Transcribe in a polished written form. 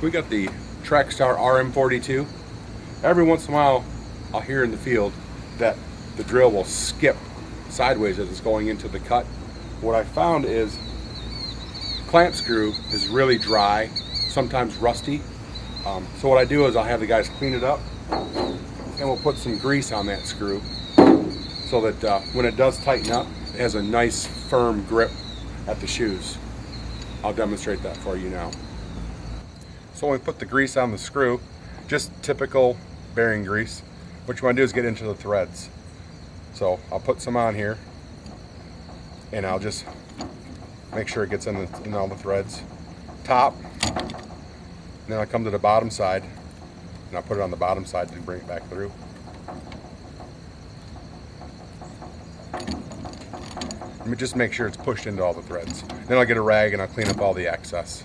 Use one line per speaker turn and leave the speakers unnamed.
We got the Trak-Star RM42. Every once in a while, I'll hear in the field that the drill will skip sideways as it's going into the cut. What I found is clamp screw is really dry, sometimes rusty. So what I do is I'll have the guys clean it up, and we'll put some grease on that screw so that when it does tighten up, it has a nice firm grip at the shoes. I'll demonstrate that for you now. So when we put the grease on the screw, just typical bearing grease, what you want to do is get into the threads. So I'll put some on here, and I'll just make sure it gets in all the threads. Top, and then I'll come to the bottom side, and I'll put it on the bottom side to bring it back through. Let me just make sure it's pushed into all the threads. Then I'll get a rag and I'll clean up all the excess.